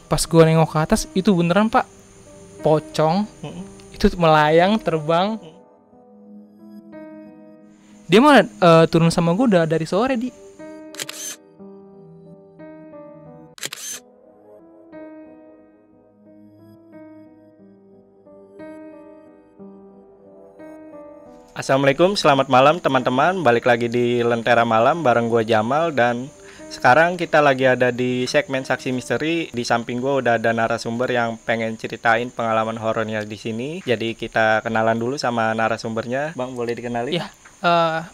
Pas gue nengok ke atas itu beneran Pak, pocong. Itu melayang terbang. Dia mah turun sama gue udah dari sore di. Assalamualaikum, selamat malam teman-teman. Balik lagi di Lentera Malam bareng gue Jamal. Dan sekarang kita lagi ada di segmen Saksi Misteri. Di samping gue udah ada narasumber yang pengen ceritain pengalaman horornya di sini. Jadi kita kenalan dulu sama narasumbernya. Bang, boleh dikenali? Iya.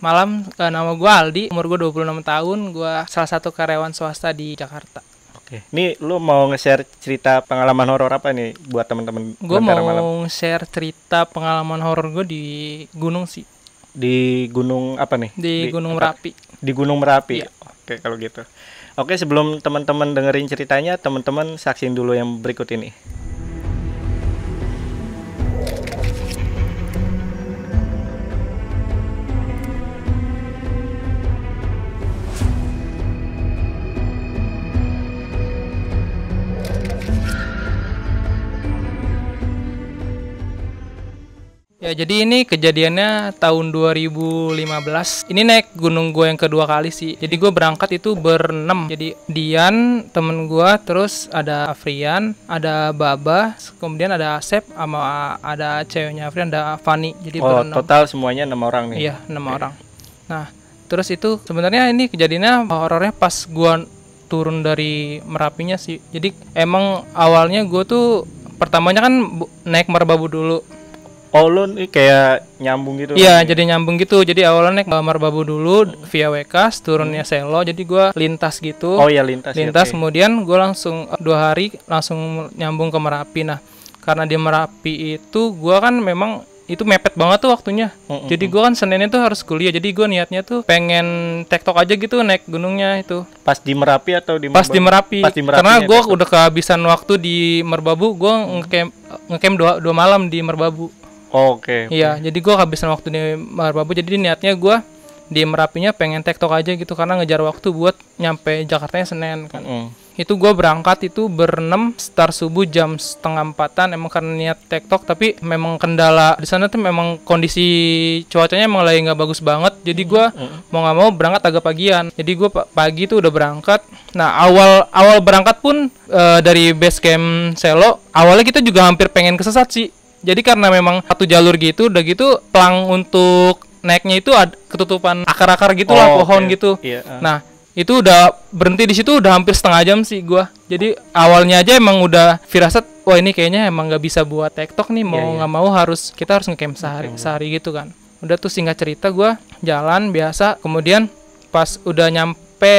Malam, nama gue Aldi, umur gue 26 tahun. Gue salah satu karyawan swasta di Jakarta. Oke. Nih lu mau nge-share cerita pengalaman horor apa nih buat teman-teman? Gue mau share cerita pengalaman horor gue di gunung sih. Di gunung apa nih? Di Gunung Merapi. Di Gunung Merapi. Iya. Oke, kalau gitu. Oke, sebelum teman-teman dengerin ceritanya, teman-teman saksiin dulu yang berikut ini. Ya, jadi ini kejadiannya tahun 2015. Ini naik gunung gue yang kedua kali sih. Jadi gue berangkat itu berenam. Jadi Dian, temen gue, terus ada Afrian, ada Baba, kemudian ada Asep, sama ada ceweknya Afrian, ada Fani. Jadi berenam. Total semuanya 6 orang nih. Iya, 6 orang. Nah, terus itu sebenarnya ini kejadiannya horornya pas gue turun dari Merapinya sih. Jadi emang awalnya gue tuh pertamanya kan naik Merbabu dulu. Oh, lu nih kayak nyambung gitu? Iya, jadi nyambung gitu. Jadi awalnya naik Merbabu dulu via Wekas, turunnya Selo. Jadi gue lintas gitu. Oh ya, lintas. Lintas, okay. Kemudian gue langsung 2 hari langsung nyambung ke Merapi. Nah, karena di Merapi itu gue kan memang itu mepet banget tuh waktunya. Jadi gue kan Seninnya tuh harus kuliah. Jadi gue niatnya tuh pengen tektok aja gitu naik gunungnya itu. Pas di Merapi atau di Pas di Merapi. Pas di Merapi. Karena gue udah kehabisan waktu di Merbabu. Gue ngecamp 2 malam di Merbabu. Oke. Iya, jadi gue kehabisan waktu di Merbabu. Jadi niatnya gue di Merapinya pengen tektok aja gitu karena ngejar waktu buat nyampe Jakartanya Senin kan. Itu gue berangkat itu berenam, start subuh jam 3:30. Emang karena niat tektok, tapi memang kendala di sana tuh memang kondisi cuacanya emang lagi nggak bagus banget. Jadi gue mau nggak mau berangkat agak pagian. Jadi gue pagi tuh udah berangkat. Nah, awal berangkat pun dari base camp Selo, awalnya kita juga hampir pengen kesesat sih. Jadi karena memang satu jalur gitu, udah gitu pelang untuk naiknya itu ketutupan akar-akar gitu lah, pohon gitu. Iya. Nah, itu udah berhenti di situ udah hampir setengah jam sih gua. Jadi awalnya aja emang udah firasat, wah ini kayaknya emang nggak bisa buat tektok nih, mau nggak mau kita harus ngecamp sehari gitu kan. Udah tuh singkat cerita gua jalan biasa, kemudian pas udah nyampe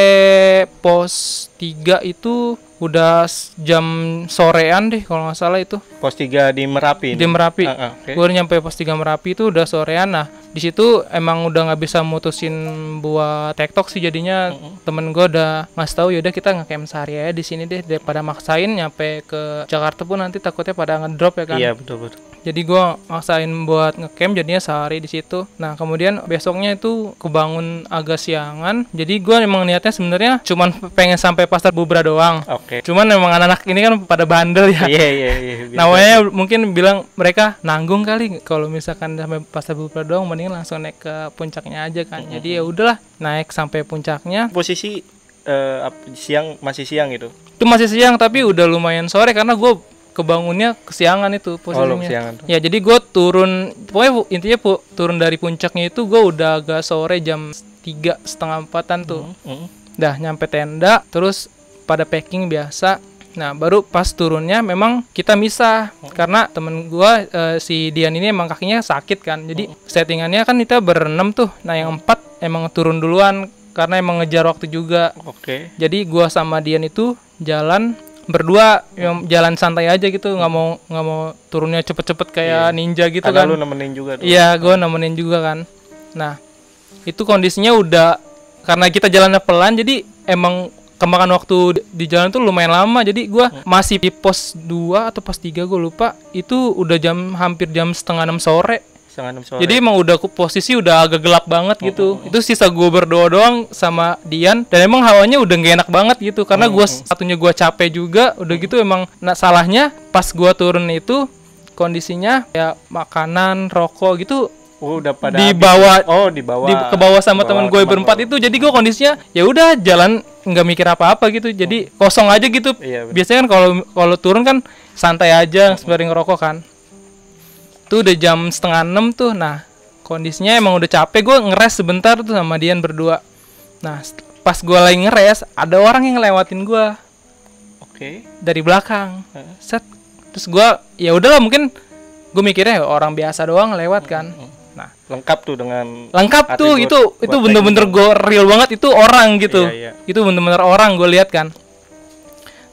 pos 3 itu udah jam sorean deh kalau nggak salah itu. Pos 3 di Merapi. Di Merapi. Okay. Gue nyampe pos 3 Merapi itu udah sorean. Nah, di situ emang udah nggak bisa mutusin buat tektok sih, jadinya temen gue udah ngasih tahu yaudah kita ngecamp sehari aja di sini deh daripada maksain nyampe ke Jakarta pun nanti takutnya pada ngedrop ya kan. Iya, betul. Jadi gue maksain buat ngecamp, jadinya sehari di situ. Nah, kemudian besoknya itu kebangun agak siangan. Jadi gue emang niatnya sebenarnya cuman pengen sampai Pasar Bubra doang. Oke. Cuman emang anak-anak ini kan pada bandel ya. Iya. Namanya mungkin bilang mereka nanggung kali kalau misalkan sampai Pasar Bubra doang, mendingan langsung naik ke puncaknya aja kan. Jadi ya udahlah, naik sampai puncaknya. Posisi masih siang gitu. Itu masih siang tapi udah lumayan sore karena gue kebangunnya kesiangan itu posisinya. Kesiangan tuh. Ya jadi gue turun, pokoknya intinya turun dari puncaknya itu gue udah agak sore jam 3:30 tuh. Dah nyampe tenda, terus pada packing biasa. Nah baru pas turunnya memang kita misah karena temen gue si Dian ini emang kakinya sakit kan. Jadi settingannya kan kita berenam tuh. Nah yang 4 emang turun duluan karena emang ngejar waktu juga. Oke. Jadi gue sama Dian itu jalan berdua, jalan santai aja gitu, nggak mau turunnya cepet-cepet kayak ninja gitu kan. Lu nemenin juga tuh. Iya, gue nemenin juga kan. Nah itu kondisinya udah karena kita jalannya pelan, jadi emang kemakan waktu di jalan tuh lumayan lama. Jadi gue masih di pos 2 atau pos 3 gue lupa. Itu udah hampir jam 5:30 sore. setengah 6 sore. Jadi emang udah posisi udah agak gelap banget gitu. Itu sisa gue berdua doang sama Dian, dan emang hawanya udah gak enak banget gitu karena gue satunya gue capek juga. Udah gitu emang salahnya pas gue turun itu kondisinya ya makanan, rokok gitu udah pada dibawa. Dibawa Ke bawah sama teman gue berempat itu. Jadi gue kondisinya ya udah jalan nggak mikir apa-apa gitu. Jadi kosong aja gitu. Iya, biasanya kan kalau turun kan santai aja sembari ngerokok kan. Tuh udah jam 5:30 tuh. Nah kondisinya emang udah capek, gue ngeres sebentar tuh sama Dian berdua. Nah pas gue lagi ngeres ada orang yang ngelewatin gue. Oke. Dari belakang. Set. Terus gue ya udahlah, mungkin gue mikirnya orang biasa doang lewat kan. Nah lengkap tuh dengan tuh itu bener-bener gue real banget itu orang gitu. Iya. Itu bener-bener orang gue lihat kan.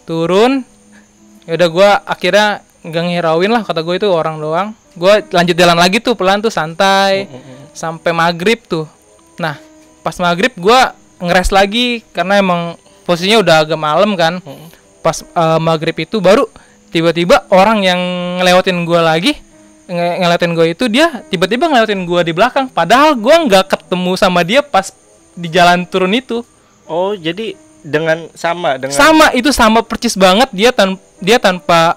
Turun. Ya udah gue akhirnya nggak ngirauin lah, kata gue itu orang doang. Gue lanjut jalan lagi tuh pelan tuh santai sampai maghrib tuh. Nah pas maghrib gue ngeres lagi karena emang posisinya udah agak malam kan. Pas maghrib itu baru tiba-tiba orang yang ngelewatin gue lagi, ngelewatin gue itu dia tiba-tiba ngelewatin gue di belakang. Padahal gue nggak ketemu sama dia pas di jalan turun itu. Oh jadi sama percis banget. Dia tanpa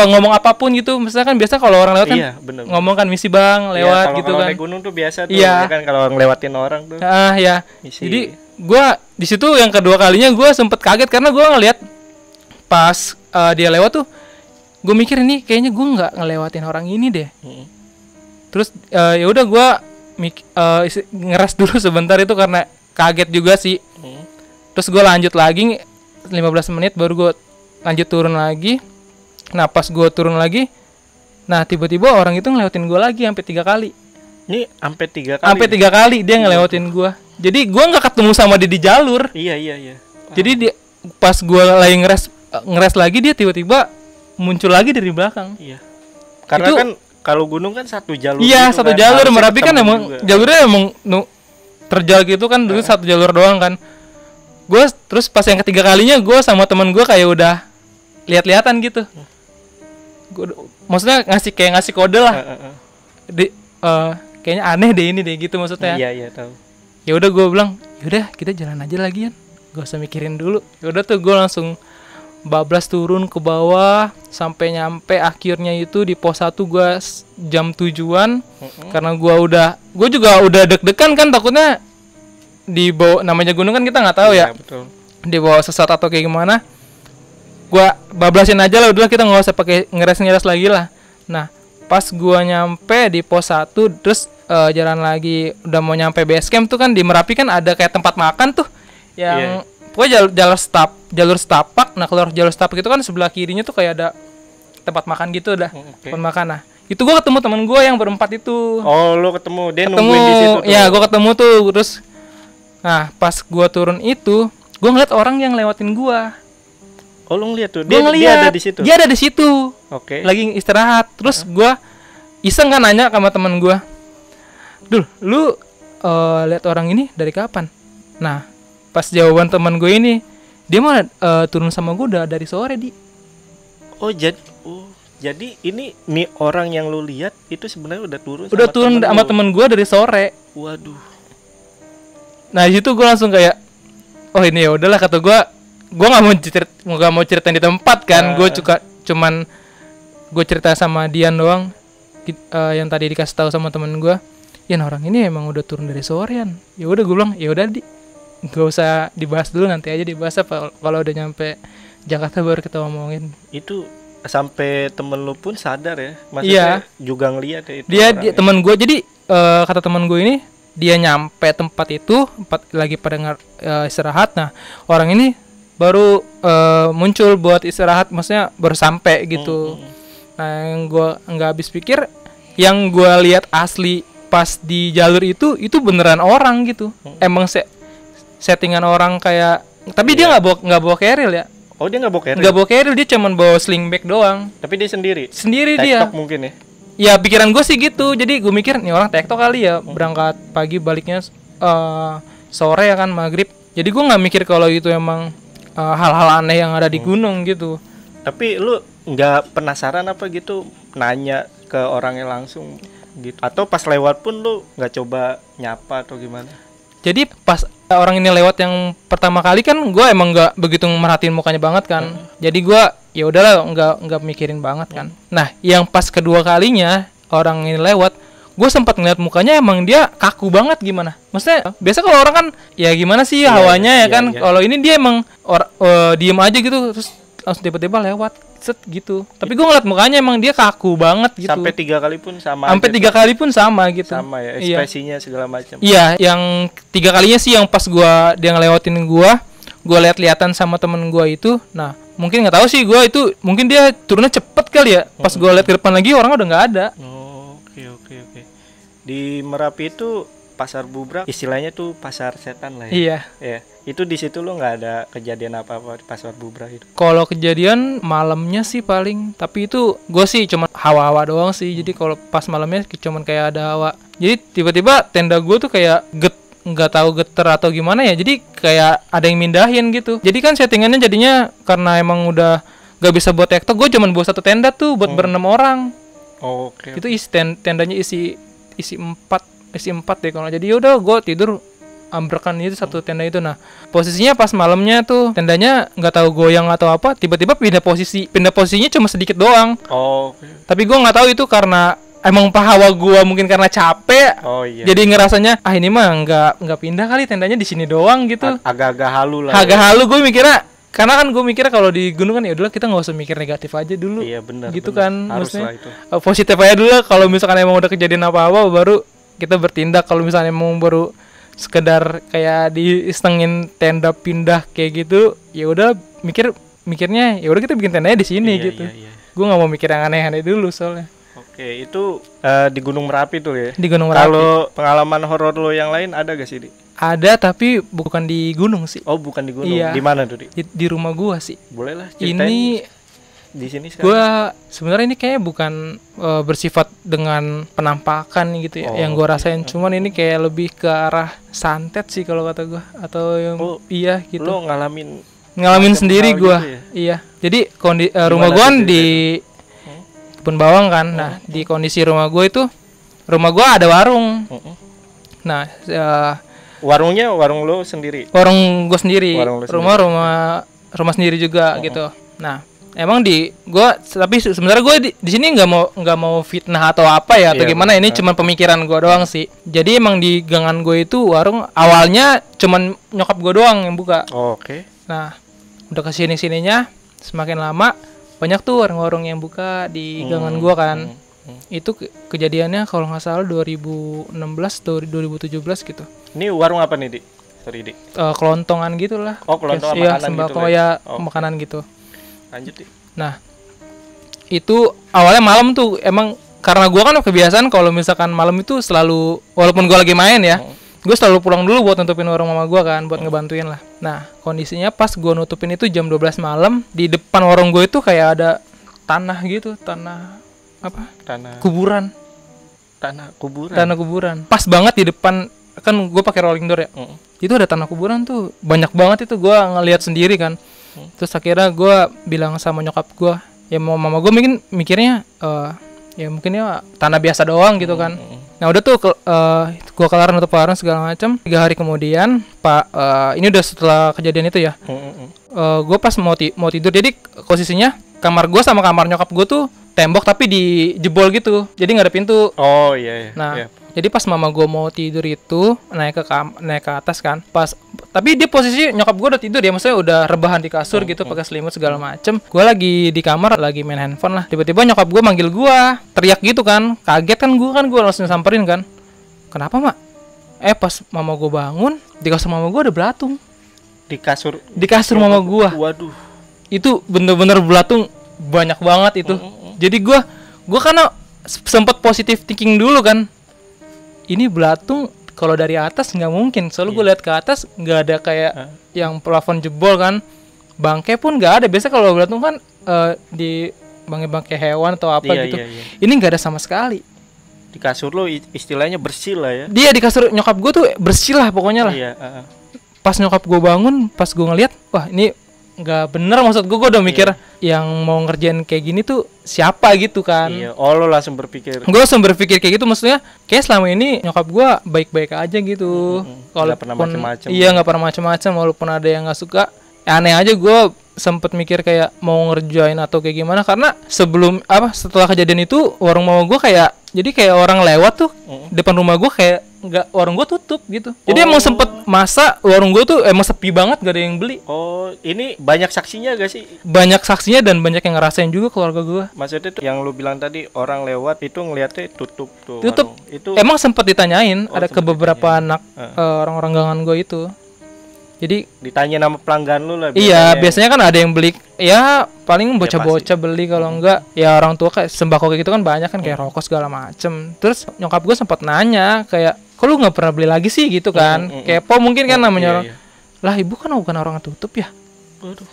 ngomong apapun gitu. Misalnya kan biasa kalau orang lewat kan ngomong kan misi bang lewat gitu kan. Naik gunung tuh biasa tuh ya kan kalau ngelewatin orang tuh. Ya. Misi. Jadi gue di situ yang kedua kalinya gue sempet kaget karena gue ngeliat pas dia lewat tuh, gue mikir ini kayaknya gue nggak ngelewatin orang ini deh. Terus ya udah gue ngeres dulu sebentar itu karena kaget juga sih. Terus gue lanjut lagi 15 menit baru gue lanjut turun lagi. Nah pas gue turun lagi, nah tiba-tiba orang itu ngelewatin gue lagi sampai 3 kali. Ini sampai 3 kali. Sampai 3 kali dia ngelewatin gue. Jadi gue nggak ketemu sama dia di jalur. Iya. Jadi dia pas gue lagi ngeres lagi dia tiba-tiba muncul lagi dari belakang. Iya. Karena itu, kan kalau gunung kan satu jalur. Iya gitu satu kan. jalur. Merapi kan emang juga. Jalurnya emang terjal gitu kan. Dulu satu jalur doang kan. Gue terus pas yang ketiga kalinya gue sama teman gue kayak udah lihat-lihatan gitu. Maksudnya ngasih kode lah. Kayaknya aneh deh ini deh gitu maksudnya. Iya tahu. Ya udah gue bilang, yaudah kita jalan aja lagi kan. Gak usah mikirin dulu. Ya udah tuh gue langsung bablas turun ke bawah sampai nyampe akhirnya itu di pos 1 gue jam 7-an. Karena gue juga udah deg-degan kan, takutnya di bawah, namanya gunung kan kita nggak tahu ya. Betul. Di bawah sesat atau kayak gimana. Gue bablasin aja lah, udah kita nggak usah pakai ngeres lagi lah. Nah pas gue nyampe di pos 1 terus jalan lagi udah mau nyampe base camp tuh kan, di Merapi kan ada kayak tempat makan tuh yang pokoknya jalur setapak. Nah kalau jalur setapak itu kan sebelah kirinya tuh kayak ada tempat makan gitu dah. Tempat makan. Nah itu gue ketemu temen gue yang berempat itu. Oh lo ketemu dia nungguin di situ tuh. Ya gue ketemu tuh. Terus nah pas gue turun itu gue ngeliat orang yang lewatin gue. Oh lo ngeliat tuh dia ada di situ. Dia ada di situ. Oke. Lagi istirahat. Terus gue iseng kan nanya sama temen gue, Dul, lu lihat orang ini dari kapan? Nah pas jawaban teman gue ini, dia mah turun sama gue udah dari sore di. Jadi ini nih orang yang lu lihat itu sebenarnya udah turun. Udah turun sama temen gue dari sore. Waduh. Nah di situ gue langsung kayak, oh ini ya udahlah, kata gue nggak mau ceritain di tempat kan. Gue cuman gue cerita sama Dian doang, yang tadi dikasih tahu sama temen gue. Ya orang ini emang udah turun dari sorean. Ya udah gue bilang, ya udah di, gak usah dibahas dulu, nanti aja dibahas kalau udah nyampe Jakarta baru kita ngomongin. Itu sampai temen lu pun sadar ya, maksudnya juga ngeliat ya itu. Dia temen gue, jadi kata temen gue ini, dia nyampe tempat itu lagi pada istirahat. Nah orang ini baru muncul buat istirahat, maksudnya baru sampai gitu. Nah yang gue nggak habis pikir, yang gue lihat asli pas di jalur itu beneran orang gitu. Emang settingan orang kayak, tapi dia nggak bawa keril ya. Oh dia nggak bawa keril? Nggak bawa keril, dia cuman bawa sling bag doang. Tapi dia sendiri dia. TikTok mungkin ya? Ya pikiran gue sih gitu. Jadi gue mikir nih orang TikTok kali ya, berangkat pagi baliknya sore ya kan, maghrib. Jadi gue nggak mikir kalau itu emang hal-hal aneh yang ada di gunung gitu. Tapi lu nggak penasaran apa gitu nanya ke orangnya langsung? gitu. Atau pas lewat pun lu nggak coba nyapa atau gimana? Jadi pas orang ini lewat yang pertama kali kan gue emang nggak begitu merhatiin mukanya banget kan. Jadi gue ya udahlah nggak mikirin banget kan. Nah yang pas kedua kalinya orang ini lewat, gue sempat ngeliat mukanya emang dia kaku banget gimana. Maksudnya biasa kalau orang kan ya gimana sih hawanya ya kan. Kalau ini dia emang diem aja gitu terus langsung tiba-tiba lewat set gitu. Tapi gue ngeliat mukanya emang dia kaku banget gitu. Sampai 3 kali pun sama. Sampai 3 kali pun sama gitu. Sama ya ekspresinya segala macam. Iya, yang 3 kalinya sih yang pas dia ngelewatin gue lihat-lihatan sama temen gue itu. Nah, mungkin nggak tahu sih gue itu mungkin dia turunnya cepet kali ya. Pas gue lihat ke depan lagi orang udah nggak ada. Oh, oke. Di Merapi itu pasar Bubrak istilahnya tuh pasar setan lah ya. Iya. Ya. Itu di situ lo nggak ada kejadian apa-apa di pasar Bubrak itu? Kalau kejadian malamnya sih paling, tapi itu gue sih cuma hawa-hawa doang sih. Jadi kalau pas malamnya cuma kayak ada hawa. Jadi tiba-tiba tenda gue tuh kayak nggak tahu geter atau gimana ya. Jadi kayak ada yang mindahin gitu. Jadi kan settingannya jadinya karena emang udah nggak bisa buat tektok, gue cuma buat 1 tenda tuh buat berenam orang. Oh, oke. Itu tendanya isi 4 deh kalau. Jadi udah gue tidur ambrekan itu 1 tenda itu. Nah posisinya pas malamnya tuh tendanya nggak tahu goyang atau apa, tiba-tiba pindah posisinya cuma sedikit doang. Oh, tapi gue nggak tahu itu karena emang pahawa gue mungkin karena capek. Oh iya. Jadi ngerasanya ini mah nggak pindah kali, tendanya di sini doang gitu. Agak-agak halu lah. Agak halu gue mikirnya, karena kan gue mikirnya kalau di gunung kan ya udahlah kita nggak usah mikir negatif aja dulu. Iya benar. Gitu bener. kan, Harus maksudnya itu. Positif aja dulu. Kalau misalkan emang udah kejadian apa-apa baru kita bertindak. Kalau misalnya emang baru sekedar kayak diistengin tenda pindah kayak gitu, ya udah mikirnya ya udah kita bikin tendanya di sini gitu. Iya. Gue nggak mau mikir yang aneh-aneh dulu soalnya. Oke, itu di Gunung Merapi tuh ya. Di Gunung Merapi. Kalau pengalaman horor lo yang lain ada gak sih, Di? Ada, tapi bukan di gunung sih. Oh, bukan di gunung. Iya. Di mana tuh, Di? Di rumah gua sih. Boleh lah ceritain. Ini di sini sekarang. Gua sebenarnya ini kayak bukan bersifat dengan penampakan gitu ya yang gua rasain. Cuman ini kayak lebih ke arah santet sih kalau kata gua, atau yang iya gitu. Lo ngalamin sendiri gua. Gitu ya? Iya. Jadi rumah gua kan di Kebun Bawang kan. Nah, di kondisi rumah gua itu, rumah gua ada warung. Nah, warungnya warung lo sendiri. Warung gua sendiri. Rumah sendiri juga gitu. Nah, emang tapi sebenarnya gue di sini nggak mau fitnah atau apa ya atau gimana. Ini cuma pemikiran gue doang sih. Jadi emang di gangan gue itu warung awalnya cuman nyokap gue doang yang buka. Oke. Nah udah kesini-sininya semakin lama banyak tuh warung-warung yang buka di gangan gue kan. Itu kejadiannya kalau nggak salah 2016 atau 2017 gitu. Ini warung apa nih, Di? Sorry, Di. Kelontongan gitulah. Oh, kelontongan makanan sembako gitu ya. Makanan gitu. Lanjut, Di. Nah, itu awalnya malam tuh emang karena gua kan kebiasaan kalau misalkan malam itu selalu, walaupun gua lagi main ya, gue selalu pulang dulu buat nutupin warung mama gua kan, buat ngebantuin lah. Nah, kondisinya pas gua nutupin itu jam 12 malam, di depan warung gue itu kayak ada tanah gitu, tanah kuburan. Tanah kuburan. Pas banget di depan, kan gue pakai rolling door ya. Itu ada tanah kuburan tuh, banyak banget itu, gue ngelihat sendiri kan. Terus akhirnya gue bilang sama nyokap gue, ya mama gue mungkin mikirnya ya mungkin ya tanah biasa doang gitu kan. Nah udah tuh gue kelar nutup warung segala macam. 3 hari kemudian ini udah setelah kejadian itu ya. Gue pas mau tidur, jadi posisinya kamar gue sama kamar nyokap gue tuh tembok tapi dijebol gitu, jadi nggak ada pintu. Oh iya. Nah jadi pas mama gue mau tidur itu naik ke atas kan, tapi dia posisi nyokap gue udah tidur ya, maksudnya udah rebahan di kasur gitu, pakai selimut segala macem. Gue lagi di kamar lagi main handphone lah, tiba-tiba nyokap gue manggil gue, teriak gitu kan, kaget kan gue langsung samperin kan, kenapa mak? Pas mama gue bangun, di kasur mama gue ada belatung. Di kasur mama gue. Waduh. Itu bener-bener belatung banyak banget itu. Jadi gue karena sempet positive thinking dulu kan, ini belatung kalau dari atas nggak mungkin, soalnya gue lihat ke atas nggak ada kayak yang plafon jebol kan, bangke pun nggak ada. Biasa kalau belatung kan di bangke hewan atau apa gitu. Ini nggak ada sama sekali. Di kasur lo istilahnya bersih lah ya. Dia di kasur nyokap gue tuh bersih lah pokoknya lah. Pas nyokap gue bangun, pas gue ngeliat, wah ini nggak bener, maksud gue udah mikir yang mau ngerjain kayak gini tuh siapa gitu kan. Iya, lo langsung berpikir. Gue langsung berpikir kayak gitu, maksudnya kayak selama ini nyokap gue baik-baik aja gitu. Nggak pernah macem-macem. Iya, nggak pernah macem-macem, walaupun ada yang nggak suka. Aneh aja gue sempet mikir kayak mau ngerjain atau kayak gimana, karena setelah kejadian itu warung mama gue kayak jadi kayak orang lewat tuh depan rumah gue kayak nggak, warung gue tutup gitu. Jadi emang sempet masa warung gue tuh emang sepi banget, gak ada yang beli. Oh, ini banyak saksinya gak sih? Banyak saksinya dan banyak yang ngerasain juga keluarga gue. Maksudnya tuh yang lu bilang tadi orang lewat itu ngeliatnya tutup tuh. Tutup. Warung. Itu emang sempet ditanyain ada ke beberapa anak orang-orang gangan gue itu. Jadi ditanya nama pelanggan lu lah. Iya, biasanya kan ada yang beli, ya paling bocah-bocah beli, kalau enggak ya orang tua kayak sembako kayak gitu kan banyak kan, kayak rokok segala macem. Terus nyokap gue sempat nanya kayak, kok lu nggak pernah beli lagi sih gitu kan? Kepo mungkin kan namanya orang. Lah ibu kan bukan orang tutup ya. Waduh.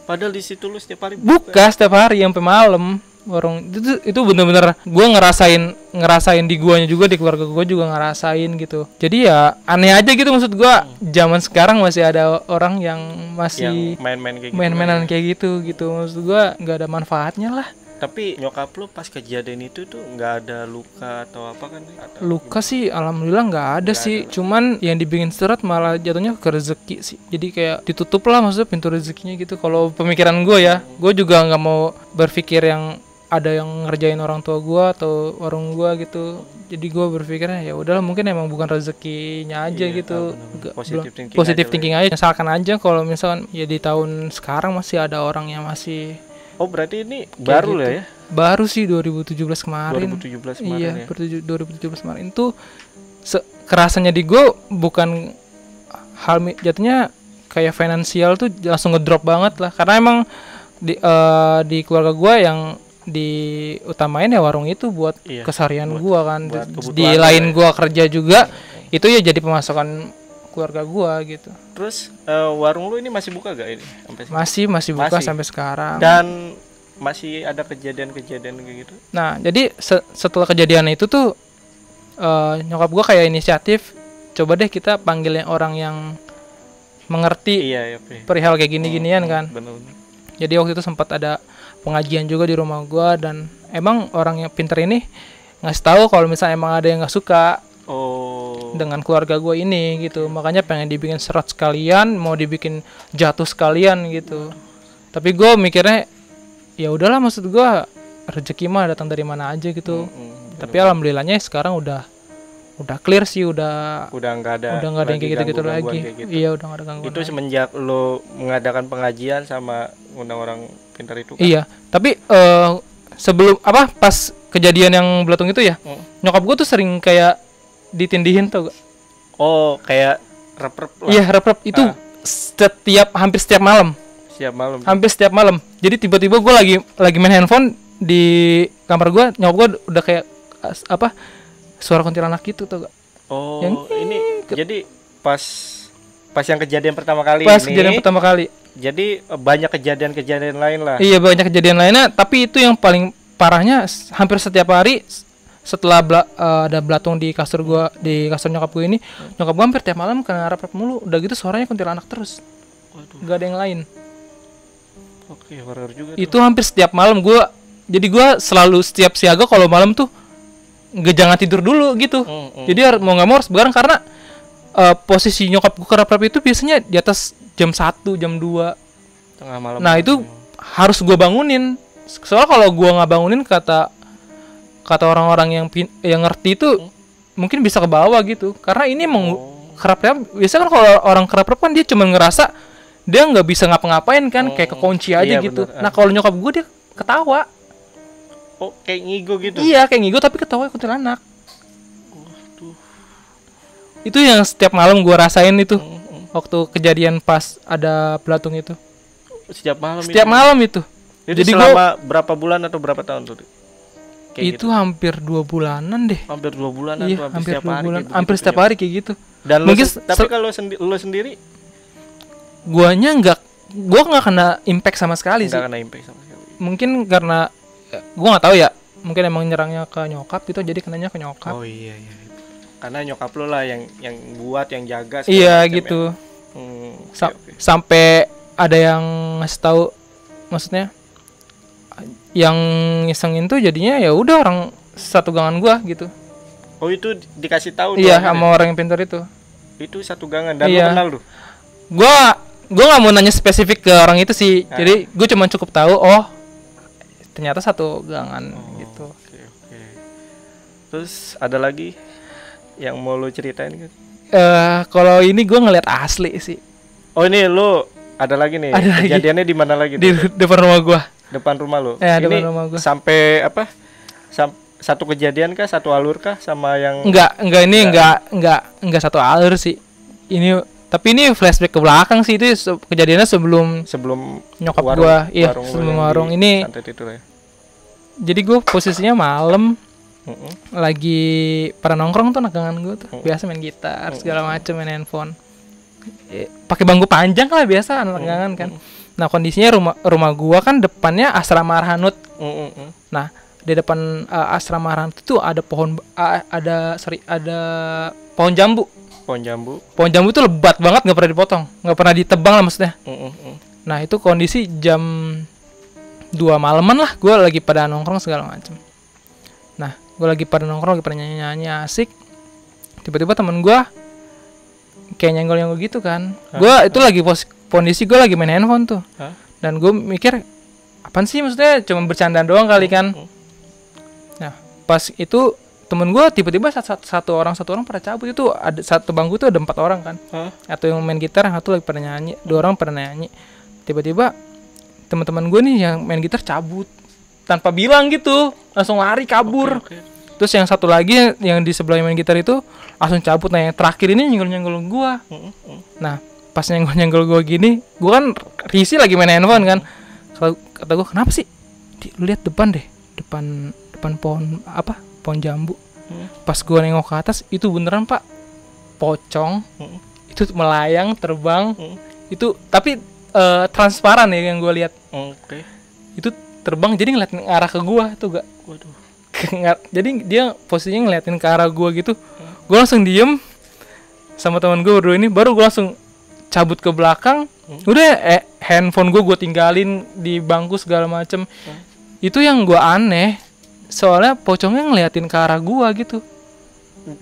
Padahal di situ lu setiap hari buka setiap hari sampai malam. Warung itu bener-bener gue ngerasain di guanya juga, di keluarga gue juga ngerasain gitu. Jadi ya aneh aja gitu, maksud gue zaman sekarang masih ada orang yang masih yang main-mainan kayak gitu maksud gue nggak ada manfaatnya lah. Tapi nyokap lu pas kejadian itu tuh nggak ada luka atau apa kan? Luka sih alhamdulillah nggak ada sih. Cuman yang dibikin seret malah jatuhnya ke rezeki sih. Jadi kayak ditutup lah maksudnya pintu rezekinya gitu. Kalau pemikiran gue ya, gue juga nggak mau berpikir yang ada yang ngerjain orang tua gue atau warung gue gitu. Jadi gue berpikirnya ya udahlah, mungkin emang bukan rezekinya aja gitu. Positif thinking aja. Misalkan aja kalau misalkan ya di tahun sekarang masih ada orang yang masih. Oh berarti ini baru gitu. Lah ya? Baru sih 2017 kemarin. 2017 kemarin iya, ya? 2017 kemarin tuh kerasannya di gue bukan hal jatuhnya kayak finansial tuh langsung ngedrop banget lah. Karena emang di keluarga gue yang diutamain ya warung itu buat keseharian gue kan. Di lain gue kerja juga itu ya jadi pemasukan keluarga gua gitu. Terus warung lu ini masih buka gak ini? Masih buka sampai sekarang. Dan masih ada kejadian-kejadian kayak gitu? Nah, jadi setelah kejadian itu tuh nyokap gua kayak inisiatif, coba deh kita panggil orang yang mengerti perihal kayak gini-ginian kan. Bener. Jadi waktu itu sempat ada pengajian juga di rumah gua, dan emang orang yang pinter ini ngasih tahu kalau misalnya emang ada yang nggak suka dengan keluarga gue ini gitu, makanya pengen dibikin serat sekalian, mau dibikin jatuh sekalian gitu. Tapi gue mikirnya ya udahlah, maksud gue rezeki mah datang dari mana aja gitu. Tapi alhamdulillahnya sekarang udah clear sih, udah nggak ada yang kayak gitu lagi. Gitu. Iya, udah nggak ada gangguan. Itu semenjak lo mengadakan pengajian sama undang orang pintar itu kan? Iya, tapi sebelum pas kejadian yang belatung itu ya, nyokap gue tuh sering kayak ditindihin tuh. Oh, kayak rep-rep lah. Iya, rep-rep itu hampir setiap malam. Hampir setiap malam. Jadi tiba-tiba gue lagi main handphone di kamar gue, nyokap gue udah kayak suara kuntilanak gitu tuh. Oh, ini jadi pas yang kejadian pertama kali Jadi banyak kejadian-kejadian lain lah. Iya, banyak kejadian lainnya, tapi itu yang paling parahnya hampir setiap hari. Setelah ada belatung di kasur gua, di kasur nyokap gue ini, nyokap gua hampir tiap malam kena rap-rap mulu. Udah gitu suaranya kuntilanak terus. Waduh. Gak ada yang lain. Oke, horor juga. Itu hampir setiap malam gua. Jadi gua selalu setiap siaga kalau malam tuh jangan tidur dulu gitu. Jadi mau nggak mau harus begadang, karena posisi nyokap gua rap-rap itu biasanya di atas jam 1, jam 2 tengah malam. Nah, itu harus gua bangunin. Soalnya kalau gua nggak bangunin, kata orang-orang yang ngerti itu mungkin bisa ke bawah gitu. Karena ini emang kerap-kerap, biasanya kan kalau orang kerap-kerap kan dia cuma ngerasa dia nggak bisa ngapa-ngapain kan, kayak kekunci aja gitu. Bener. Nah, kalau nyokap gue dia ketawa. Oh, kayak ngigo gitu? Iya, kayak ngigo tapi ketawa kuntilanak. Itu yang setiap malam gue rasain itu. Waktu kejadian pas ada belatung itu. Setiap malam itu. Jadi selama berapa bulan atau berapa tahun tuh? Itu gitu. Hampir 2 bulanan deh. Hampir 2 bulanan. Iya, hampir 2 bulan. Hampir setiap hari kayak gitu. Dan mungkin tapi kalau lo sendiri, gua nggak kena impact sama sekali sih. Kena impact sama sekali. Mungkin karena gua nggak tahu ya. Mungkin emang nyerangnya ke nyokap itu, jadi kenanya ke nyokap. Oh iya. Karena nyokap lo lah yang buat, yang jaga. Iya gitu. Okay. Sampai ada yang ngasih tahu, maksudnya yang ngisengin tuh jadinya ya udah orang satu gangan gua gitu. Oh itu dikasih tahu Iya doang sama orang yang pintar itu. Itu satu gangan dan Iya. lu kenal lu? Gua nggak mau nanya spesifik ke orang itu sih. Jadi gue cuma cukup tahu oh ternyata satu gangan gitu. Oke. Terus ada lagi yang mau lu ceritain kan? Kalau ini gue ngeliat asli sih. Oh ini lu ada lagi nih. Ada lagi. Kejadiannya di mana lagi? Di depan rumah gua. Depan rumah lu. Depan Ini rumah gua. sampai apa? Satu kejadian kah? Satu alur kah sama yang Enggak satu alur sih. Tapi ini flashback ke belakang sih, itu kejadiannya sebelum nyokap gua. Iya, sebelum warung ini. Ya. Jadi gua posisinya malam. Lagi pada nongkrong tuh nagangan gua tuh. Biasa main gitar, segala macam, main handphone. Pakai bangku panjang lah biasa anak nagangan kan. Nah, kondisinya rumah gua kan depannya asrama Arhanud. Nah, di depan asrama Arhanud itu ada ada pohon jambu. Pohon jambu itu lebat banget, nggak pernah dipotong, nggak pernah ditebang lah maksudnya. Nah itu kondisi jam 2 malaman lah, gue lagi pada nongkrong segala macem. Nah gue lagi pada nongkrong, lagi pada nyanyi asik. Tiba-tiba temen gue kayak nyenggol gitu kan. Gue itu lagi kondisi gue lagi main handphone tuh. Dan gue mikir apaan sih, maksudnya cuma bercanda doang kali kan. Nah pas itu temen gue tiba-tiba satu orang pada cabut. Itu ada satu bangku tuh ada 4 orang kan. Atau yang main gitar, satu lagi pada nyanyi, 2 orang pada nyanyi. Tiba-tiba teman-teman gue nih yang main gitar cabut tanpa bilang gitu, langsung lari kabur. Terus yang satu lagi yang di sebelah main gitar itu langsung cabut. Nah yang terakhir ini nyenggol gue. Nah pas nyenggol gue gini, gue kan risih lagi main handphone kan. Kata gue, kenapa sih? Lu lihat depan deh, depan pohon pohon jambu. Pas gue nengok ke atas, itu beneran pak pocong. Itu melayang terbang. Itu tapi transparan ya yang gue lihat. Itu terbang jadi ngeliatin arah ke gue tuh gak. Jadi dia posisinya ngeliatin ke arah gue gitu. Gue langsung diem sama teman gue berdua ini, baru gue langsung cabut ke belakang. Udah handphone gue tinggalin di bangku segala macem. Itu yang gue aneh, soalnya pocongnya ngeliatin ke arah gua gitu.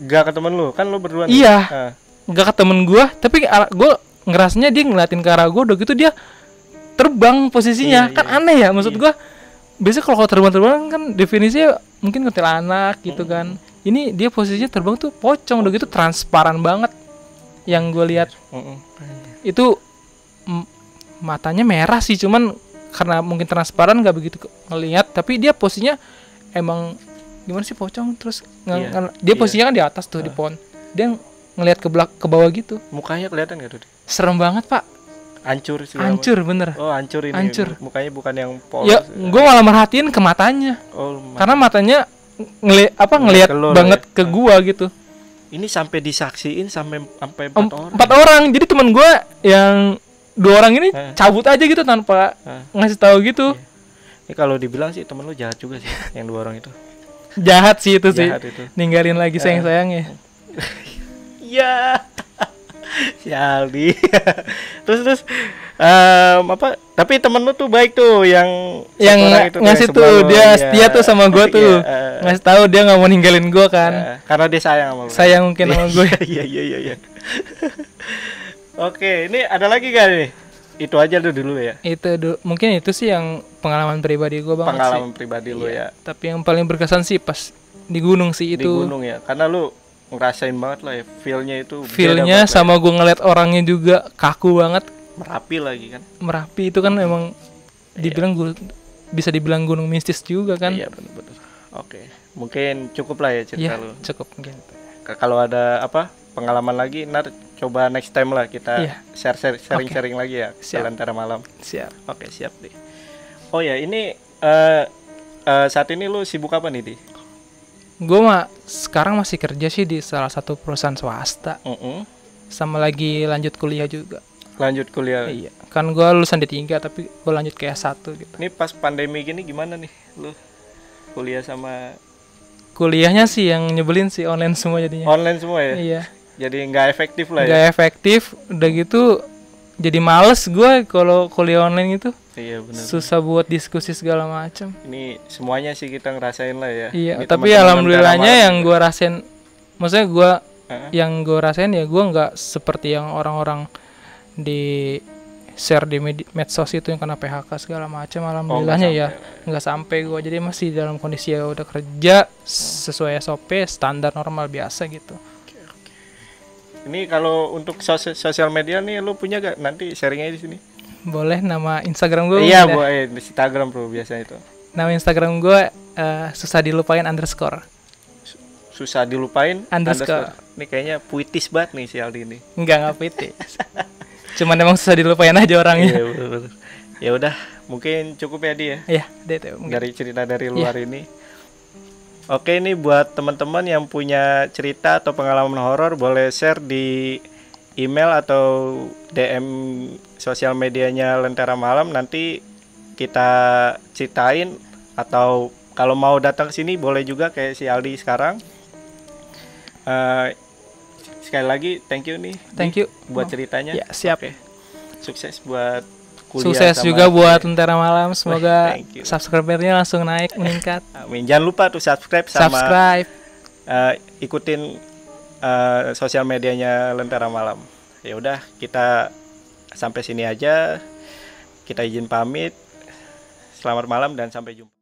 Gak ke temen lu, kan lu berdua nih? Iya, gak ke temen gua, tapi gua ngerasanya dia ngeliatin ke arah gua, udah gitu dia terbang posisinya. Kan aneh ya, maksud gua. Biasanya kalau terbang kan definisinya mungkin kuntilanak gitu kan. Ini dia posisinya terbang tuh pocong, udah gitu transparan banget. Yang gua lihat itu matanya merah sih, cuman karena mungkin transparan gak begitu ngelihat, tapi dia posisinya emang gimana sih pocong, terus dia posisinya kan di atas tuh di pohon, dia ngelihat ke bawah gitu. Mukanya kelihatan gak tuh? Serem banget pak. Hancur bener. Oh hancur ini. Hancur. Mukanya bukan yang polos. Ya gue malah merhatiin ke matanya. Karena matanya ngelihat banget ke gua gitu. Ini sampai disaksiin sampai 4 orang. 4 orang. Jadi teman gue yang 2 orang ini cabut aja gitu tanpa ngasih tahu gitu. Ini kalau dibilang sih temen lu jahat juga sih yang 2 orang itu. Jahat sih itu sih. Ninggalin lagi sayang-sayangnya. Iya. Si Aldi. terus tapi temen lu tuh baik tuh yang itu ngasih tuh dia setia tuh sama gua tuh. Ngasih tahu dia nggak mau ninggalin gua kan. Karena dia sayang sama lu. Sayang mungkin sama gue. Iya. Oke, ini ada lagi gak nih? Itu aja dulu ya. Mungkin itu sih yang pengalaman pribadi gue banget. Pengalaman pribadi lu ya. Tapi yang paling berkesan sih pas di gunung sih itu. Di gunung ya, karena lu ngerasain banget lah ya, feelnya itu. Feelnya sama gue ngeliat orangnya juga kaku banget. Merapi lagi kan. Merapi itu kan emang dibilang bisa dibilang gunung mistis juga kan. Iya betul. Oke, mungkin cukup lah ya cerita lu. Cukup mungkin. Kalau ada pengalaman lagi, coba next time lah kita sharing lagi ya. Lentera Malam. Siap. Oke, siap deh. Oh ya, ini saat ini lu sibuk apa nih, Di? Gue sekarang masih kerja sih di salah satu perusahaan swasta. Sama lagi lanjut kuliah juga. Lanjut kuliah? Iya. Kan gue lulusan D3 tapi gue lanjut ke S1 gitu. Ini pas pandemi gini gimana nih lu kuliah sama? Kuliahnya sih yang nyebelin sih, online semua jadinya. Online semua ya? Iya. Jadi nggak efektif lah ya? Nggak efektif, udah gitu jadi males gue kalau kuliah online itu. Iya benar. Susah buat diskusi segala macam. Ini semuanya sih kita ngerasain lah ya. Iya, Ini tapi teman-teman alhamdulillahnya Lentera yang Malam gue rasain, maksudnya gue Heeh. yang gue rasain ya gue nggak seperti yang orang-orang di share di medsos itu yang kena PHK segala macam. Alhamdulillahnya ya nggak sampai gue, jadi masih dalam kondisi ya udah kerja sesuai SOP standar normal biasa gitu. Ini kalau untuk sosial media nih lu punya gak nanti sharingnya di sini? Boleh, nama Instagram gue. Iya, Bu, di Instagram bro biasa itu. Nama Instagram gue susah dilupain underscore. Susah dilupain Underscore. Ini kayaknya puitis banget nih si Aldi ini. Enggak puitis. Cuman emang susah dilupain aja orangnya. Iya betul. Ya udah, mungkin cukup ya Di ya. Iya, itu mungkin. Dari cerita dari luar ini. Oke, ini buat teman-teman yang punya cerita atau pengalaman horor boleh share di email atau DM sosial medianya Lentera Malam, nanti kita ceritain, atau kalau mau datang ke sini boleh juga kayak si Aldi sekarang. Sekali lagi thank you nih. Thank you buat ceritanya. Ya, siap. Oke. Sukses buat kuliah. Sukses juga buat Lentera Malam. Semoga Thank you. subscribernya langsung naik, meningkat. Amin. Jangan lupa tuh subscribe sama ikutin sosial medianya Lentera Malam. Ya udah, kita sampai sini aja. Kita izin pamit. Selamat malam dan sampai jumpa.